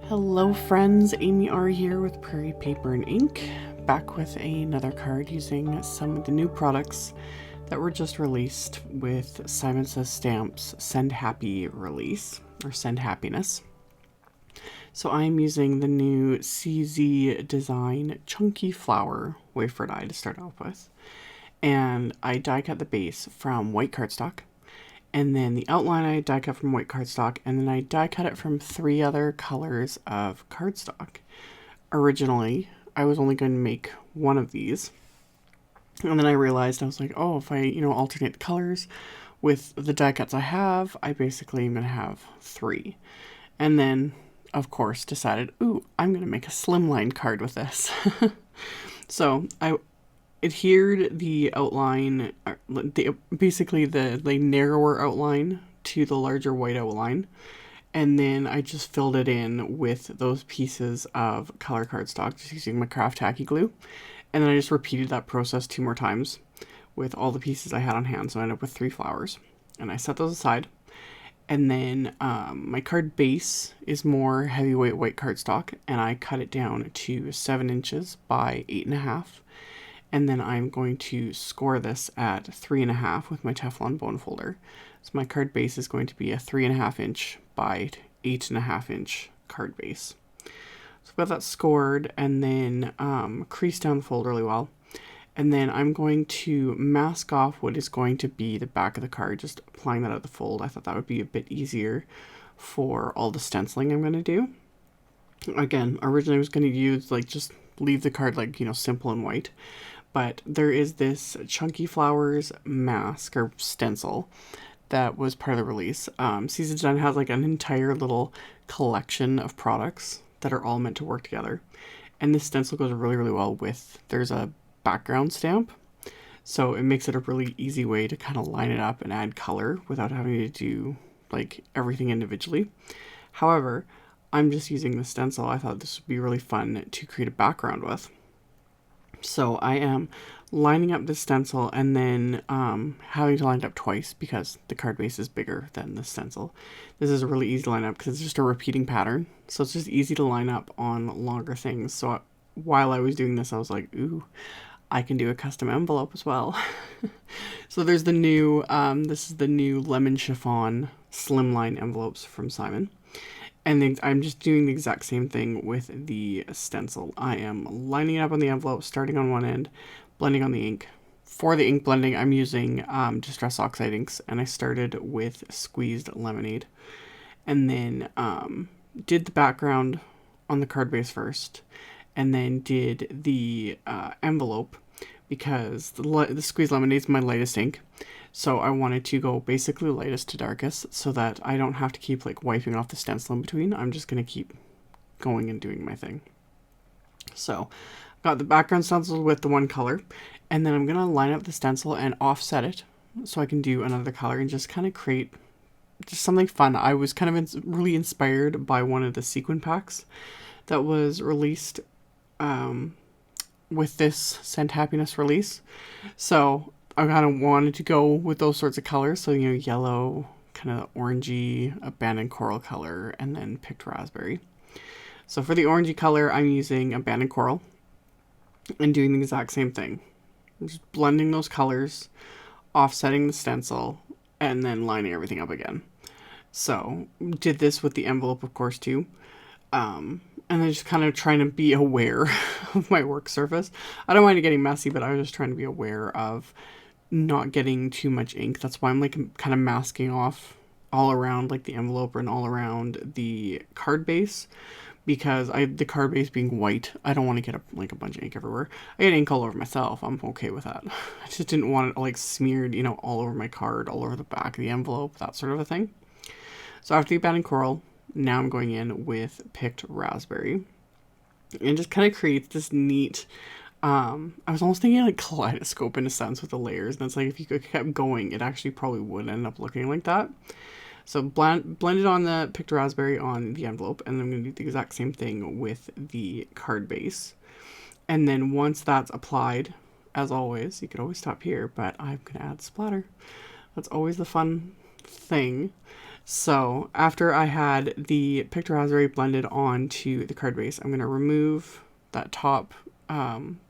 Hello friends, AmyR here with Prairie Paper and Ink, back with another card using some of the new products that were just released with Simon Says Stamps Send Happy release, or Send Happiness. So I'm using the new CZ Design Chunky Flower wafer die to start off with, and I die cut the base from white cardstock. And then the outline I die cut from white cardstock, and then I die cut it from 3 other colors of cardstock. Originally, I was only going to make one of these. And then I realized, I was like, oh, if I, alternate the colors with the die cuts I have, I basically am going to have 3. And then, of course, decided, ooh, I'm going to make a slimline card with this. So I adhered the outline, basically the narrower outline to the larger white outline, and then I just filled it in with those pieces of color cardstock just using my craft tacky glue, and then I just repeated that process 2 more times with all the pieces I had on hand, so I ended up with 3 flowers, and I set those aside. And then my card base is more heavyweight white cardstock, and I cut it down to 7 inches by 8.5. And then I'm going to score this at 3.5 with my Teflon bone folder. So my card base is going to be a 3.5 inch by 8.5 inch card base. So I've got that scored, and then crease down the fold really well. And then I'm going to mask off what is going to be the back of the card, just applying that at the fold. I thought that would be a bit easier for all the stenciling I'm going to do. Again, originally I was going to use just leave the card simple and white. But there is this Chunky Flowers mask or stencil that was part of the release. CZ Design has an entire little collection of products that are all meant to work together. And this stencil goes really, really well with, there's a background stamp. So it makes it a really easy way to kind of line it up and add color without having to do everything individually. However, I'm just using the stencil. I thought this would be really fun to create a background with. So I am lining up the stencil and then having to line it up twice because the card base is bigger than the stencil. This is a really easy to line up because it's just a repeating pattern. So it's just easy to line up on longer things. So while I was doing this, I was like, ooh, I can do a custom envelope as well. So there's the new, this is the new lemon chiffon slimline envelopes from Simon. And then I'm just doing the exact same thing with the stencil. I am lining it up on the envelope, starting on one end, blending on the ink. For the ink blending, I'm using Distress Oxide inks, and I started with Squeezed Lemonade. And then did the background on the card base first, and then did the envelope, because the Squeezed Lemonade is my lightest ink. So I wanted to go basically lightest to darkest so that I don't have to keep wiping off the stencil in between. I'm just going to keep going and doing my thing. So I've got the background stencil with the one color, and then I'm going to line up the stencil and offset it so I can do another color and just kind of create just something fun. I was kind of really inspired by one of the sequin packs that was released with this Send Happiness release. So I kind of wanted to go with those sorts of colors. So, yellow, kind of orangey, abandoned coral color, and then picked raspberry. So for the orangey color, I'm using abandoned coral and doing the exact same thing. I'm just blending those colors, offsetting the stencil, and then lining everything up again. So did this with the envelope, of course, too. And then just kind of trying to be aware of my work surface. I don't mind it getting messy, but I was just trying to be aware of not getting too much ink. That's why I'm kind of masking off all around the envelope and all around the card base, because the card base being white, I don't want to get a bunch of ink everywhere. I get ink all over myself. I'm okay with that. I just didn't want it smeared, all over my card, all over the back of the envelope, that sort of a thing. So after the abandoned coral, now I'm going in with picked raspberry, and just kind of creates this neat, I was almost thinking kaleidoscope in a sense with the layers, and it's if you kept going, it actually probably would end up looking like that. So blended on the picked raspberry on the envelope, and then I'm going to do the exact same thing with the card base. And then once that's applied, as always, you could always stop here, but I'm going to add splatter. That's always the fun thing. So after I had the picture raspberry blended onto the card base, I'm going to remove that top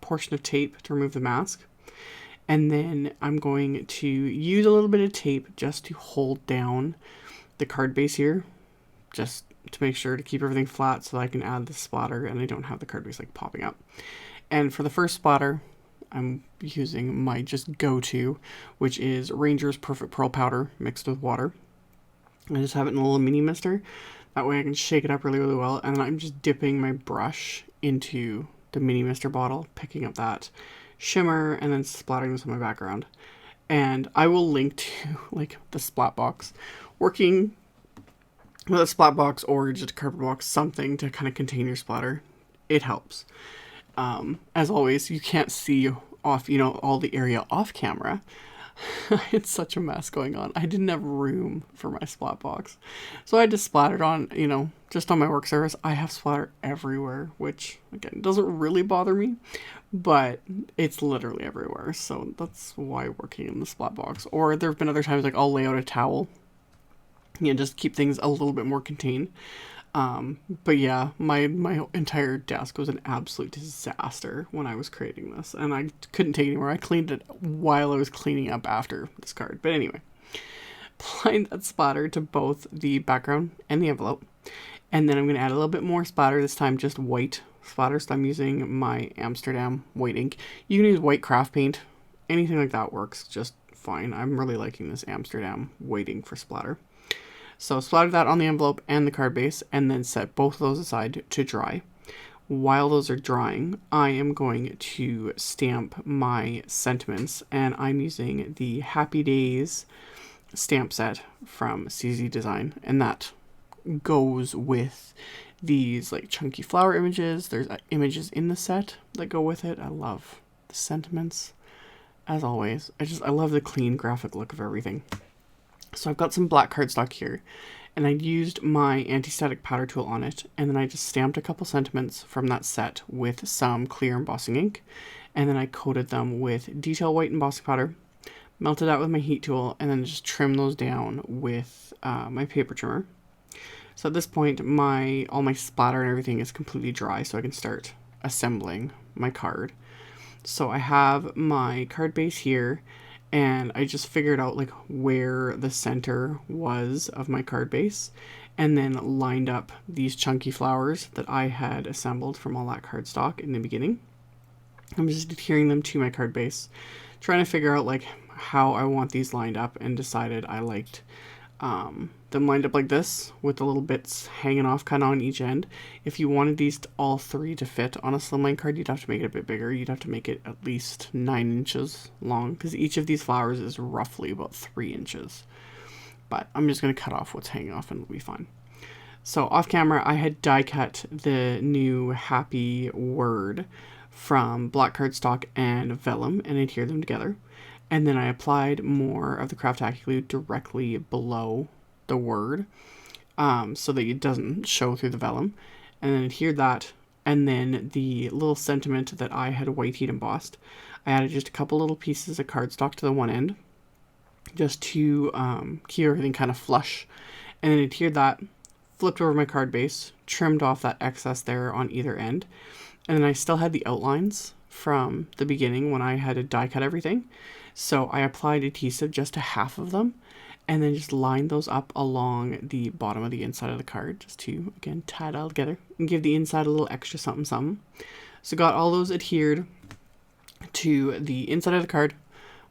portion of tape to remove the mask. And then I'm going to use a little bit of tape just to hold down the card base here, just to make sure to keep everything flat so that I can add the splatter and I don't have the card base like popping up. And for the first splatter, I'm using my just go-to, which is Ranger's Perfect Pearl Powder mixed with water. I just have it in a little mini mister. That way I can shake it up really, really well. And then I'm just dipping my brush into the mini mister bottle, picking up that shimmer and then splattering this on my background. And I will link to like the splat box. Working with a splat box or just a cardboard box, something to kind of contain your splatter, it helps. As always, you can't see off, all the area off camera. It's such a mess going on. I didn't have room for my splat box. So I just splattered on, just on my work surface. I have splatter everywhere, which, again, doesn't really bother me, but it's literally everywhere. So that's why working in the splat box. Or there have been other times, like, I'll lay out a towel, just keep things a little bit more contained. But yeah, my entire desk was an absolute disaster when I was creating this, and I couldn't take it anymore. I cleaned it while I was cleaning up after this card. But anyway, applying that splatter to both the background and the envelope. And then I'm going to add a little bit more splatter, this time just white splatter. So I'm using my Amsterdam white ink. You can use white craft paint. Anything like that works just fine. I'm really liking this Amsterdam white ink for splatter. So splatter that on the envelope and the card base, and then set both of those aside to dry. While those are drying, I am going to stamp my sentiments, and I'm using the Happy Days stamp set from CZ Design, and that goes with these like chunky flower images. There's images in the set that go with it. I love the sentiments, as always. I love the clean graphic look of everything. So I've got some black cardstock here, and I used my anti-static powder tool on it, and then I just stamped a couple sentiments from that set with some clear embossing ink, and then I coated them with detail white embossing powder, melted that with my heat tool, and then just trimmed those down with my paper trimmer. So at this point, all my splatter and everything is completely dry, so I can start assembling my card. So I have my card base here, and I just figured out like where the center was of my card base, and then lined up these chunky flowers that I had assembled from all that cardstock in the beginning. I'm just adhering them to my card base, trying to figure out like how I want these lined up, and decided I liked them lined up like this with the little bits hanging off kind of on each end. If you wanted these all three to fit on a slimline card, you'd have to make it a bit bigger. You'd have to make it at least 9 inches long, because each of these flowers is roughly about 3 inches. But I'm just going to cut off what's hanging off and it'll be fine. So off camera, I had die cut the new happy word from black cardstock and vellum and adhered them together. And then I applied more of the craft tacky glue directly below the word, so that it doesn't show through the vellum, and then adhered that. And then the little sentiment that I had white heat embossed, I added just a couple little pieces of cardstock to the one end, just to keep everything kind of flush, and then adhered that, flipped over my card base, trimmed off that excess there on either end, and then I still had the outlines from the beginning when I had to die cut everything. So I applied adhesive just to half of them, and then just lined those up along the bottom of the inside of the card, just to, again, tie it all together and give the inside a little extra something something. So got all those adhered to the inside of the card.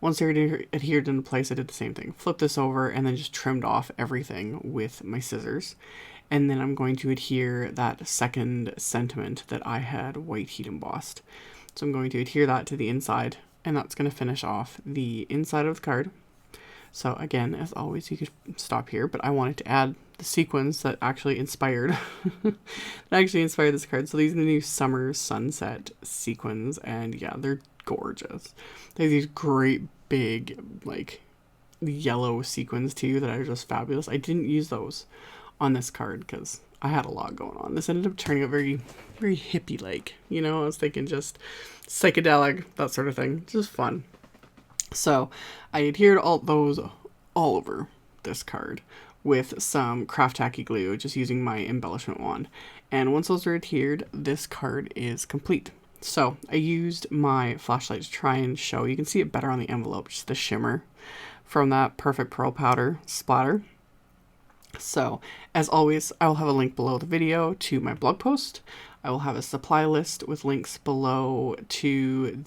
Once they're adhered into place, I did the same thing. Flip this over and then just trimmed off everything with my scissors. And then I'm going to adhere that second sentiment that I had white heat embossed. So I'm going to adhere that to the inside, and that's going to finish off the inside of the card. So again, as always, you could stop here, but I wanted to add the sequins that actually inspired this card. So these are the new Summer Sunset sequins, and yeah, they're gorgeous. They have these great big, like, yellow sequins too that are just fabulous. I didn't use those on this card because I had a lot going on. This ended up turning out very, very hippie-like. I was thinking just psychedelic, that sort of thing. Just fun. So I adhered all those all over this card with some craft tacky glue, just using my embellishment wand. And once those are adhered, this card is complete. So I used my flashlight to try and show, you can see it better on the envelope, just the shimmer from that perfect pearl powder splatter. So as always, I will have a link below the video to my blog post. I will have a supply list with links below to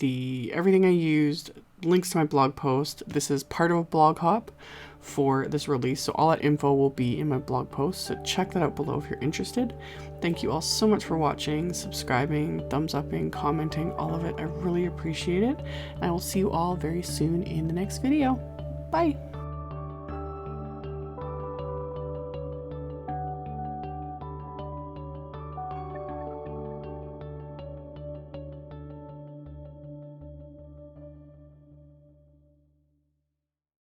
everything I used, links to my blog post. This is part of a blog hop for this release, so all that info will be in my blog post, so check that out below if you're interested. Thank you all so much for watching, subscribing, thumbs upping, commenting, all of it. I really appreciate it, and I will see you all very soon in the next video. Bye!